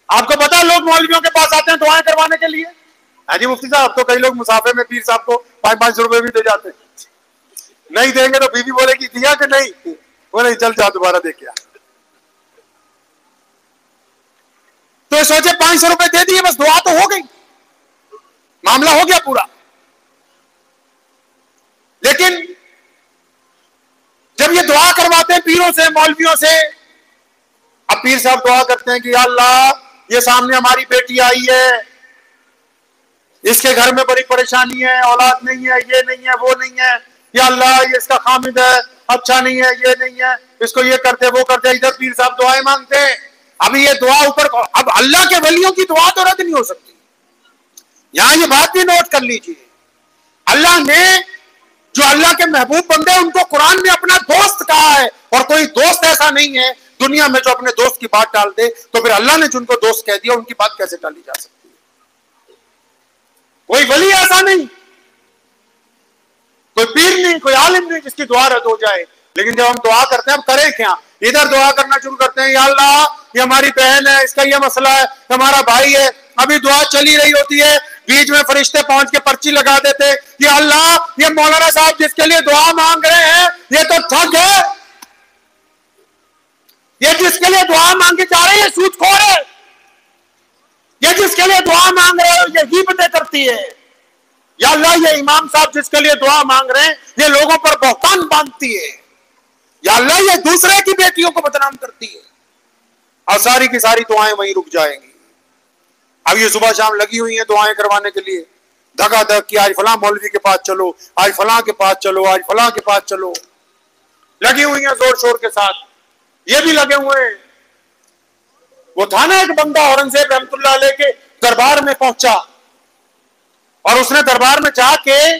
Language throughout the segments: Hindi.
आपको पता है लोग मौलवियों के पास आते हैं दुआएं करवाने के लिए। हाँ जी मुफ्ती साहब, तो कई लोग मुसाफे में पीर साहब को 500 रुपए भी दे जाते हैं। नहीं देंगे तो बीवी बोलेगी दिया कि नहीं, बोले चल जा दोबारा दे के आ। तो सोचे 500 रुपए दे दिए, बस दुआ तो हो गई, मामला हो गया पूरा। लेकिन जब ये दुआ करवाते हैं पीरों से मौलवियों से, अब पीर साहब दुआ करते हैं कि या अल्लाह ये सामने हमारी बेटी आई है, इसके घर में बड़ी परेशानी है, औलाद नहीं है, ये नहीं है, वो नहीं है, या अल्लाह ये इसका खामिद है, अच्छा नहीं है, ये नहीं है, इसको ये करते वो करते। इधर पीर साहब दुआएं मांगते हैं। अभी ये दुआ ऊपर, अब अल्लाह के वलियों की दुआ तो रद्द नहीं हो सकती। यहां ये बात भी नोट कर लीजिए, अल्लाह ने जो अल्लाह के महबूब बंदे उनको कुरान में अपना दोस्त कहा है, और कोई दोस्त ऐसा नहीं है दुनिया में जो अपने दोस्त की बात टाल दे। तो फिर अल्लाह ने जिनको दोस्त कह दिया उनकी बात कैसे टाली जा सकती है? कोई वली ऐसा नहीं, कोई पीर नहीं, कोई आलिम नहीं जिसकी दुआ रद्द हो जाए। लेकिन जब हम दुआ करते हैं, अब करें क्या? इधर दुआ करना शुरू करते हैं, या अल्लाह ये हमारी बहन है, इसका ये मसला है, हमारा भाई है। अभी दुआ चली रही होती है, बीच में फरिश्ते पहुंच के पर्ची लगा देते, ये अल्लाह ये मौलाना साहब जिसके लिए दुआ मांग रहे हैं ये तो ठग है, ये जिसके लिए दुआ मांगे जा रहे हैं सूदखोर है, ये जिसके लिए दुआ मांग रहे हो ये गीबतें करती है। या अल्लाह ये इमाम साहब जिसके लिए दुआ मांग रहे हैं ये लोगों पर बहतान बांधती है। या अल्लाह ये दूसरे की बेटियों को बदनाम करती है। और सारी की सारी दुआएं वहीं रुक जाएंगी। अब ये सुबह शाम लगी हुई हैं दुआएं करवाने के लिए, धका धक कि आज फलां मौलवी के पास चलो, आज फलां के पास चलो, आज फलां के पास चलो, लगी हुई हैं जोर शोर के साथ। ये भी लगे हुए हैं। वो था ना एक बंदा औरंगजेब रहमतुल्लाह अलैह के दरबार में पहुंचा, और उसने दरबार में जाके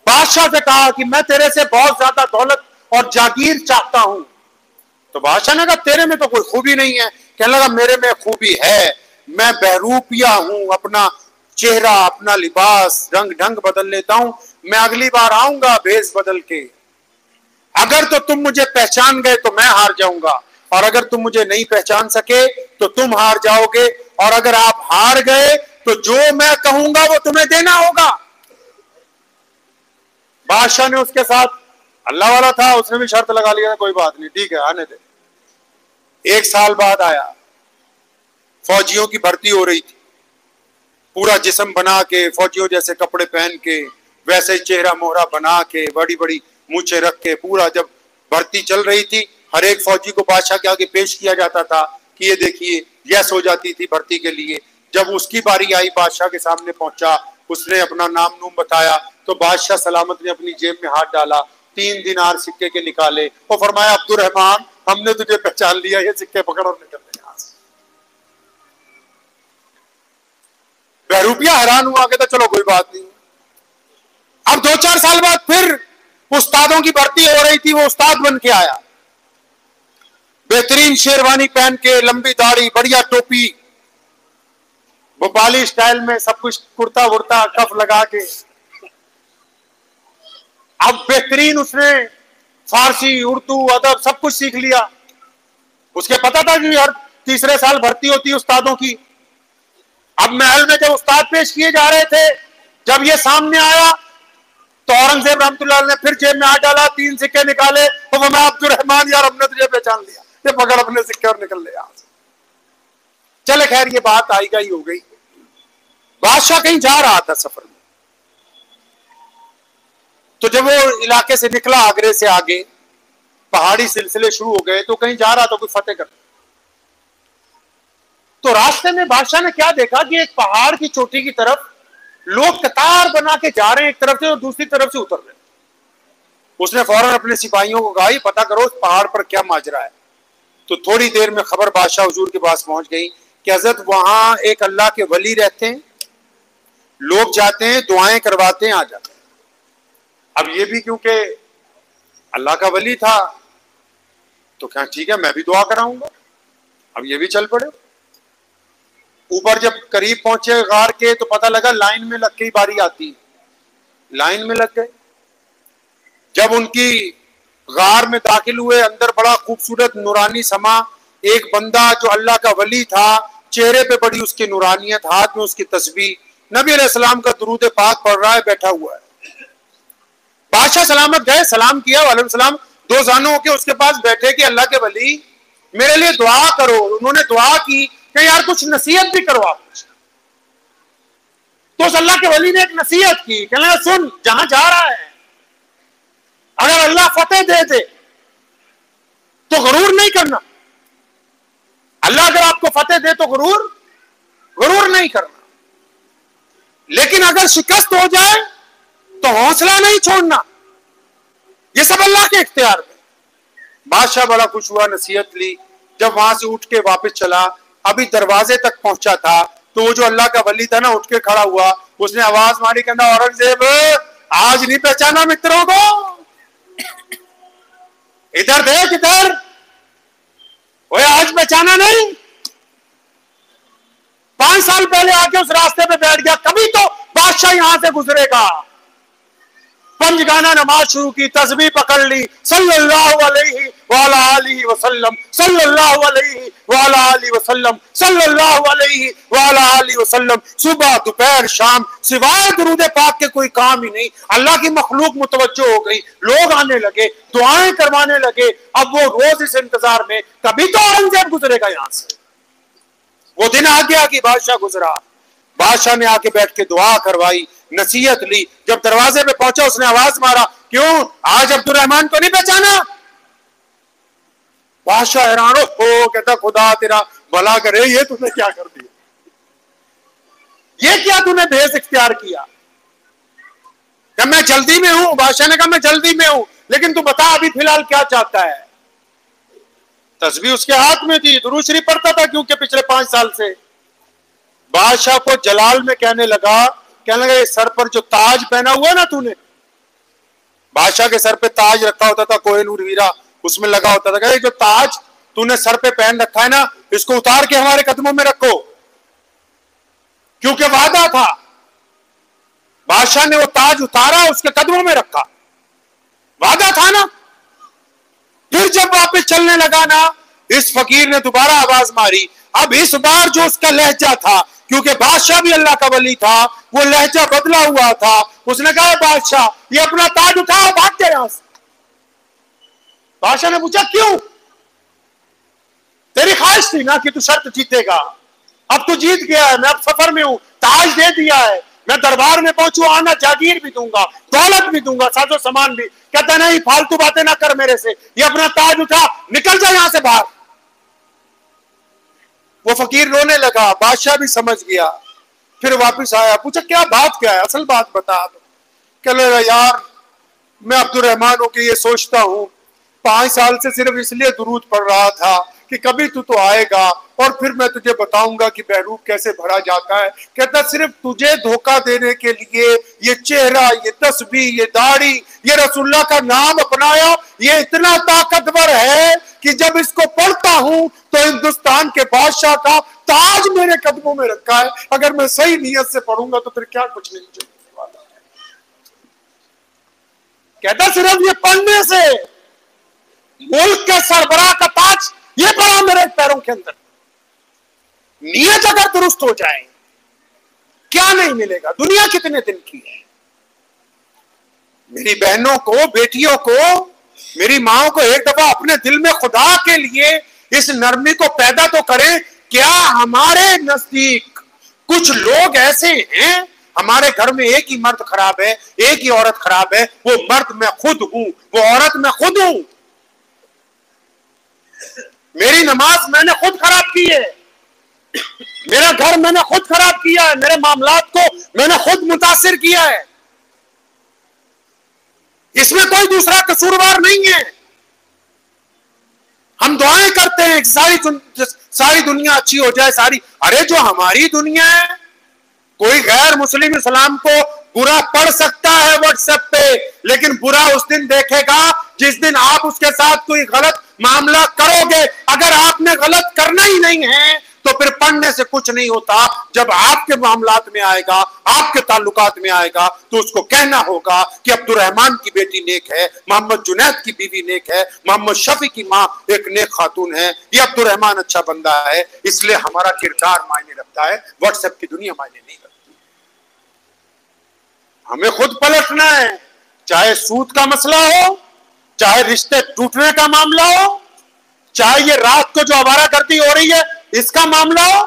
बादशाह से कहा कि मैं तेरे से बहुत ज्यादा दौलत और जागीर चाहता हूं। तो बादशाह ने कहा तेरे में तो कोई खूबी नहीं है। कहने लगा मेरे में खूबी है, मैं बहरूपिया हूं, अपना चेहरा अपना लिबास रंग ढंग बदल लेता हूं, मैं अगली बार आऊंगा भेष बदल के। अगर तो तुम मुझे पहचान गए तो मैं हार जाऊंगा, और अगर तुम मुझे नहीं पहचान सके तो तुम हार जाओगे, और अगर आप हार गए तो जो मैं कहूंगा वो तुम्हें देना होगा। बादशाह ने उसके साथ, अल्लाह वाला था, उसने भी शर्त लगा लिया, कोई बात नहीं ठीक है आने दे। 1 साल बाद आया, फौजियों की भर्ती हो रही थी, पूरा जिस्म बना के फौजियों जैसे कपड़े पहन के, वैसे चेहरा मोहरा बना के, बड़ी बड़ी मूछें रख के, पूरा जब भर्ती चल रही थी हर एक फौजी को बादशाह के आगे पेश किया जाता था कि ये देखिए यस हो जाती थी भर्ती के लिए। जब उसकी बारी आई बादशाह के सामने पहुंचा, उसने अपना नाम नूम बताया, तो बादशाह सलामत ने अपनी जेब में हाथ डाला, 3 दिनार सिक्के के निकाले और फरमाया अब्दुर्रहमान हमने तुझे पहचान लिया, ये सिक्के पकड़ और निकल गए यहाँ से। बहरूपिया हैरान हुआ, कहता चलो कोई बात नहीं। अब 2-4 साल बाद फिर उस्तादों की भर्ती हो रही थी, वो उस्ताद बन के आया, बेहतरीन शेरवानी पहन के, लंबी दाढ़ी, बढ़िया टोपी, भोपाली स्टाइल में सब कुछ, कुर्ता वुर्ता कफ लगा के। अब बेहतरीन उसने फारसी उर्दू अदब सब कुछ सीख लिया। उसके पता था कि हर तीसरे साल भर्ती होती है उस्तादों की। अब महल में जब उस्ताद पेश किए जा रहे थे, जब ये सामने आया तो औरंगजेब रहमतुल्लाह ने फिर जेब में हाथ डाला, 3 सिक्के निकाले, तो वो मैं अब्दुर्रहमान यार हमने तुझे पहचान लिया, ये पकड़ अपने सिक्के और निकल ले यहां से। चले खैर ये बात आई गई हो गई। बादशाह कहीं जा रहा था सफर में, तो जब वो इलाके से निकला आगरे से आगे, पहाड़ी सिलसिले शुरू हो गए, तो कहीं जा रहा था कोई फतेह कर। तो रास्ते में बादशाह ने क्या देखा कि एक पहाड़ की चोटी की तरफ लोग कतार बना के जा रहे हैं, एक तरफ से और दूसरी तरफ से उतर रहे हैं। उसने फौरन अपने सिपाहियों को कहा पता करो उस पहाड़ पर क्या माजरा है। तो थोड़ी देर में खबर बादशाह हुजूर के पास पहुंच गई कि हजरत वहां एक अल्लाह के वली रहते हैं, लोग जाते हैं दुआएं करवाते हैं आ जाते हैं। अब ये भी क्योंकि अल्लाह का वली था तो क्या ठीक है मैं भी दुआ कराऊंगा। अब ये भी चल पड़े। ऊपर जब करीब पहुंचे गार के तो पता लगा लाइन में लग के ही बारी आती है, लाइन में लग गए। जब उनकी गार में दाखिल हुए, अंदर बड़ा खूबसूरत नूरानी समा, एक बंदा जो अल्लाह का वली था चेहरे पे बड़ी उसकी नूरानियत, हाथ में उसकी तस्बीह, नबी अलैहिस्सलाम का दुरूद पाक पढ़ रहा है, बैठा हुआ है। बादशाह सलामत गए, सलाम किया, वालेकुम सलाम, दो जानों के उसके पास बैठे कि अल्लाह के वली मेरे लिए दुआ करो। उन्होंने दुआ की कि यार कुछ नसीहत भी करवा। तो उस अल्लाह के वली ने एक नसीहत की, कहना सुन, जहां जा रहा है अगर अल्लाह फतेह दे दे तो गुरूर नहीं करना। अल्लाह अगर आपको फतेह दे तो गुरूर नहीं करना, लेकिन अगर शिकस्त हो जाए तो हौसला नहीं छोड़ना। ये सब अल्लाह के इख्तियार में। बादशाह बड़ा खुश हुआ, नसीहत ली। जब वहां से उठ के वापस चला, अभी दरवाजे तक पहुंचा था तो वो जो अल्लाह का वली था ना, उठ के खड़ा हुआ, उसने आवाज मारी, कहना औरंगजेब आज नहीं पहचाना मित्रों को, इधर देख इधर, वो आज पहचाना नहीं। 5 साल पहले आके उस रास्ते पे बैठ गया, कभी तो बादशाह यहां से गुजरेगा। पंजगाना नमाज शुरू की, तस्बीह पकड़ ली, सल्लल्लाहु अलैहि वाला आलिहि वसल्लम, सल्लल्लाहु अलैहि वाला आलिहि वसल्लम, सल्लल्लाहु अलैहि वाला आलिहि वसल्लम। सुबह दोपहर शाम सिवाय दुरूद पाक के कोई काम ही नहीं। अल्लाह की मखलूक मुतवज्जो हो गई, लोग आने लगे, दुआएं करवाने लगे। अब वो रोज इस इंतजार में कभी तो औरंगजेब गुजरेगा यहां से। वो दिन आ गया कि बादशाह गुजरा। बादशाह ने आके बैठ के दुआ करवाई, नसीहत ली। जब दरवाजे पे पहुंचा उसने आवाज मारा, क्यों आज अब्दुर्रहमान को नहीं पहचाना? बादशाह हैरान हो, कहता खुदा तेरा भला करे, ये तूने क्या कर दिया, ये क्या तूने भेष इख्तियार किया? क्या मैं जल्दी में हूं? बादशाह ने कहा मैं जल्दी में हूं, लेकिन तू बता अभी फिलहाल क्या चाहता है? तस्बीह उसके हाथ में थी, दुरूद शरीफ पढ़ता था क्योंकि पिछले 5 साल से। बादशाह को जलाल में कहने लगा ये सर पर जो ताज पहना हुआ है ना तूने, बादशाह के सर पे ताज रखा होता था, कोहिनूर हीरा उसमें लगा होता था, ये जो ताज तूने सर पे पहन रखा है ना, इसको उतार के हमारे कदमों में रखो, क्योंकि वादा था। बादशाह ने वो ताज उतारा, उसके कदमों में रखा, वादा था ना। फिर जब वापस चलने लगा ना, इस फकीर ने दोबारा आवाज मारी। अब इस बार जो उसका लहजा था, क्योंकि बादशाह भी अल्लाह का वली था, वो लहजा बदला हुआ था। उसने कहा बादशाह ये अपना ताज उठाओ, भाग गया यहां से। बादशाह ने पूछा क्यों? तेरी ख्वाहिश थी ना कि तू शर्त जीतेगा, अब तू जीत गया है, मैं अब सफर में हूं, ताज दे दिया है, मैं दरबार में पहुंचू, आना जागीर भी दूंगा, दौलत भी दूंगा, साजो सामान भी। कहता नहीं, फालतू बातें ना कर मेरे से, ये अपना ताज उठा, निकल जा यहां से बाहर। वो फकीर रोने लगा, बादशाह भी समझ गया। फिर वापस आया, पूछा क्या बात क्या है, असल बात बता दो। कह लगा यार मैं अब्दुर्रहमान के ये सोचता हूँ, 5 साल से सिर्फ इसलिए दुरूद पढ़ रहा था कि कभी तू तो आएगा और फिर मैं तुझे बताऊंगा कि बहरूप कैसे भरा जाता है। कहता सिर्फ तुझे धोखा देने के लिए ये चेहरा, ये तस्बीह, ये दाढ़ी, ये रसूलुल्लाह का नाम अपनाया, ये इतना ताकतवर है कि जब इसको पढ़ता हूं तो हिंदुस्तान के बादशाह का ताज मेरे कदमों में रखा है। अगर मैं सही नीयत से पढ़ूंगा तो फिर क्या कुछ नहीं चाहिए। कहता सिर्फ ये पढ़ने से मुल्क के सरबराह का ताज ये पड़ा मेरे पैरों के अंदर। नीयत अगर दुरुस्त हो जाए क्या नहीं मिलेगा। दुनिया कितने दिन की है। मेरी बहनों को, बेटियों को, मेरी माओ को एक दफा अपने दिल में खुदा के लिए इस नरमी को पैदा तो करें। क्या हमारे नजदीक कुछ लोग ऐसे हैं, हमारे घर में एक ही मर्द खराब है, एक ही औरत खराब है, वो मर्द मैं खुद हूं, वो औरत मैं खुद हूं। मेरी नमाज मैंने खुद खराब की है, मेरा घर मैंने खुद खराब किया है, मेरे मामलात को मैंने खुद मुतासिर किया है। इसमें कोई दूसरा कसूरवार नहीं है। हम दुआएं करते हैं सारी दुनिया अच्छी हो जाए, सारी। अरे जो हमारी दुनिया है, कोई गैर मुस्लिम इस्लाम को बुरा पढ़ सकता है व्हाट्सएप पे, लेकिन बुरा उस दिन देखेगा जिस दिन आप उसके साथ कोई गलत मामला करोगे। अगर आपने गलत करना ही नहीं है तो फिर पढ़ने से कुछ नहीं होता। जब आपके मामलात में आएगा, आपके ताल्लुकात में आएगा, तो उसको कहना होगा कि अब्दुर्रहमान की बेटी नेक है, मोहम्मद जुनैद की बीवी नेक है, मोहम्मद शफी की माँ एक नेक खातून है, ये अब्दुर्रहमान अच्छा बंदा है, इसलिए हमारा किरदार मायने रखता है, व्हाट्सएप की दुनिया मायने नहीं रखती। हमें खुद पलटना है, चाहे सूद का मसला हो, चाहे रिश्ते टूटने का मामला हो, चाहे ये रात को जो आवारागर्दी हो रही है इसका मामला हो,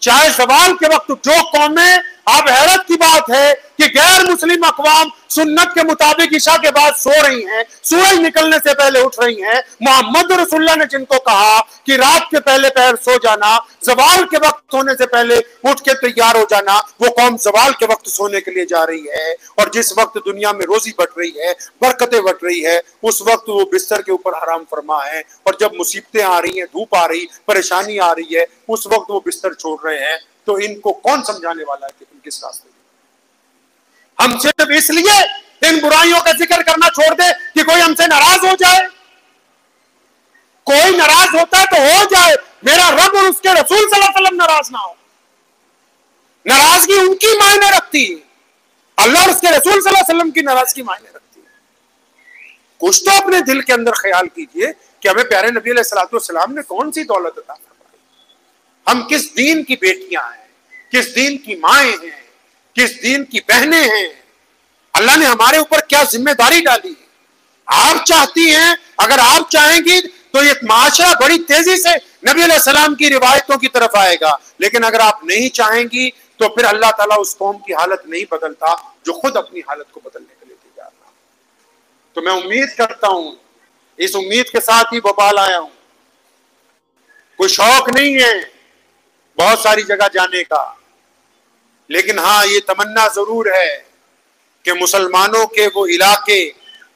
चाहे सवाल के वक्त जो कौमें, अब हैरत की बात है कि गैर मुस्लिम अकवाम सुन्नत के मुताबिक इशा के बाद सो रही हैं, सूरज निकलने से पहले उठ रही हैं। मोहम्मद रसूलुल्लाह ने जिनको कहा कि रात के पहले पहर सो जाना, ज़वाल के वक्त सोने से पहले उठ के तैयार हो जाना, वो कौम ज़वाल के वक्त सोने के लिए जा रही है। और जिस वक्त दुनिया में रोजी बट रही है, बरकतें बट रही है, उस वक्त वो बिस्तर के ऊपर हराम फरमा है। और जब मुसीबतें आ रही हैं, धूप आ रही, परेशानी आ रही है, उस वक्त वो बिस्तर छोड़ रहे हैं। तो इनको कौन समझाने वाला है कि तुम किस रास्ते में? हम सिर्फ इसलिए इन बुराइयों का जिक्र करना छोड़ दे कि कोई हमसे नाराज हो जाए। कोई नाराज होता है तो हो जाए, मेरा रब और उसके रसूल सल्लल्लाहु अलैहि वसल्लम नाराज ना हो। नाराजगी उनकी मायने रखती है, अल्लाह और उसके रसूल सल्लल्लाहु अलैहि वसल्लम की नाराजगी मायने रखती है। कुछ तो अपने दिल के अंदर ख्याल कीजिए कि हमें प्यारे नबी अलैहिस्सलातु वस्सलाम ने कौन सी दौलत अता फरमाई, हम किस दीन की बेटियां हैं, किस दीन की माएं हैं, किस दीन की बहनें हैं, अल्लाह ने हमारे ऊपर क्या जिम्मेदारी डाली है। आप चाहती हैं, अगर आप चाहेंगी तो ये माशरा बड़ी तेजी से नबी अलैहि सलाम की रिवायतों की तरफ आएगा। लेकिन अगर आप नहीं चाहेंगी तो फिर अल्लाह ताला उस कौम की हालत नहीं बदलता जो खुद अपनी हालत को बदलने के लिए तैयार ना। तो मैं उम्मीद करता हूं, इस उम्मीद के साथ ही भोपाल आया हूं। कोई शौक नहीं है बहुत सारी जगह जाने का, लेकिन हाँ ये तमन्ना जरूर है कि मुसलमानों के वो इलाके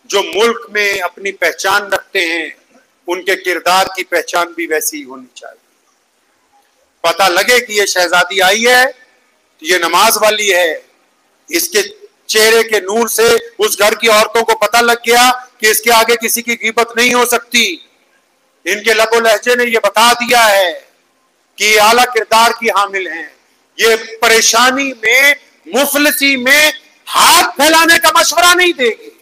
जो मुल्क में अपनी पहचान रखते हैं, उनके किरदार की पहचान भी वैसी ही होनी चाहिए। पता लगे कि ये शहजादी आई है, ये नमाज वाली है, इसके चेहरे के नूर से उस घर की औरतों को पता लग गया कि इसके आगे किसी की ग़ीबत नहीं हो सकती। इनके लबो लहजे ने ये बता दिया है कि ये आला किरदार की हामिल हैं। ये परेशानी में, मुफलसी में हाथ फैलाने का मशवरा नहीं देगी।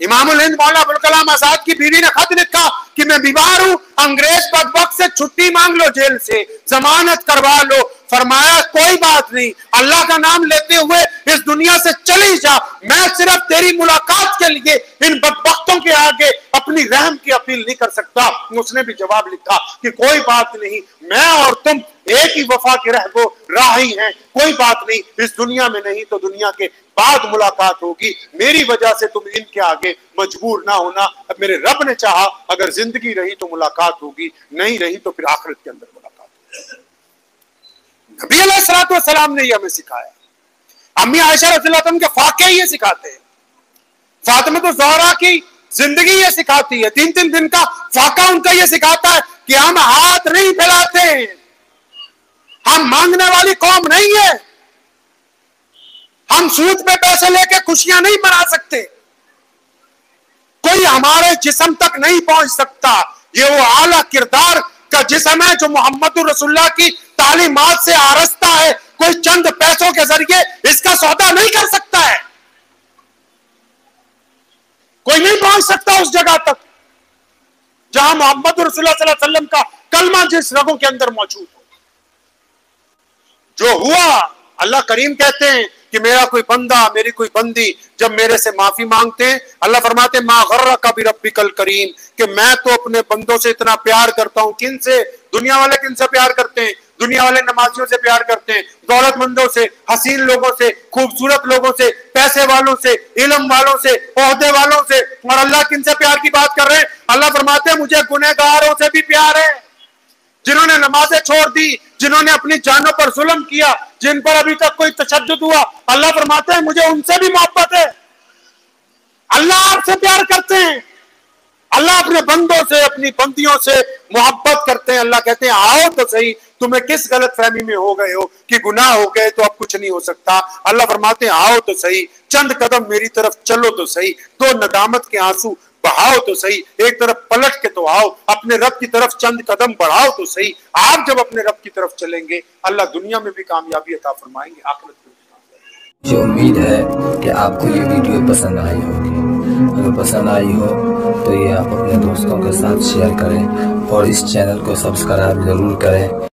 इमामुल हिंद मौलाना अबुल कलाम आजाद की बीवी ने खत लिखा कि मैं बीमार हूं, अंग्रेज बदबख्त से छुट्टी मांग लो, जेल से जमानत करवा लो। फरमाया कोई बात नहीं, अल्लाह का नाम लेते हुए इस दुनिया से चली जा, मैं सिर्फ तेरी मुलाकात के लिए इन बदबख्तों के आगे अपनी रहम की अपील नहीं कर सकता। उसने भी जवाब लिखा कि कोई बात नहीं, मैं और तुम एक ही वफा के रहबो राही हैं, कोई बात नहीं, इस दुनिया में नहीं तो दुनिया के बाद मुलाकात होगी। मेरी वजह से तुम इनके आगे मजबूर ना होना। अब मेरे रब ने चाहा अगर जिंदगी रही तो मुलाकात होगी, नहीं रही तो फिर आखिरत के अंदर मुलाकात होगी। नबी अलैहिस्सलातु वस्सलाम ने यह हमें सिखाया। अम्मी आयशा रज़ियल्लाहु अन्हा के फाके ये सिखाते हैं, फातिमा तो ज़हरा की जिंदगी ये सिखाती है। 3-3 दिन का फाका उनका ये सिखाता है कि हम हाथ नहीं फैलाते हैं, हम मांगने वाली कौम नहीं है, हम सूद पे पैसे लेके खुशियां नहीं मना सकते, कोई हमारे जिस्म तक नहीं पहुंच सकता। ये वो आला किरदार का जिस्म है जो मोहम्मद रसूलुल्लाह की तालीमात से आरस्ता है। कोई चंद पैसों के जरिए इसका सौदा नहीं कर सकता है, कोई नहीं पहुंच सकता उस जगह तक जहां मोहम्मद रसूलुल्लाह सल्लल्लाहु अलैहि वसल्लम का कलमा जिस रगों के अंदर मौजूद हो। जो हुआ, अल्लाह करीम कहते हैं कि मेरा कोई बंदा, मेरी कोई बंदी जब मेरे से माफी मांगते हैं, अल्लाह फरमाते हैं मा गर्रका बिरब्बिकल करीम, कि मैं तो अपने बंदों से इतना प्यार करता हूं। किन से? दुनिया वाले किन से प्यार करते हैं? दुनिया वाले नमाजियों से प्यार करते हैं, दौलतमंदों से, हसीन लोगों से, खूबसूरत लोगों से, पैसे वालों से, इल्म वालों से, ओहदे वालों से। और अल्लाह किन से प्यार की बात कर रहे हैं? अल्लाह फरमाते हैं मुझे गुनहगारों से भी प्यार है, जिन्होंने नमाजें छोड़ दी, जिन्होंने अपनी जानों पर जुल्म किया, जिन पर अभी तक कोई तशद्दुद हुआ, अल्लाह फरमाते हैं मुझे उनसे भी मोहब्बत है। अल्लाह आपसे प्यार करते हैं, अल्लाह अपने बंदों से, अपनी बंदियों से मोहब्बत करते हैं। अल्लाह कहते हैं आओ तो सही, तुम्हें किस गलत फहमी में हो गए हो कि गुनाह हो गए तो अब कुछ नहीं हो सकता। अल्लाह फरमाते हैं आओ तो सही, चंद कदम मेरी तरफ चलो तो सही, तो नदामत के आंसू बढ़ाओ तो सही, एक तरफ पलट के तो आओ, अपने रब की तरफ चंद कदम बढ़ाओ तो सही। आप जब अपने रब की तरफ चलेंगे, अल्लाह दुनिया में भी कामयाबी अता फरमाएंगे, आखिरत में भी कामयाबी। मुझे उम्मीद है कि आपको ये वीडियो पसंद आई होगी। अगर पसंद आई हो तो ये आप अपने दोस्तों के साथ शेयर करें और इस चैनल को सब्सक्राइब जरूर करें।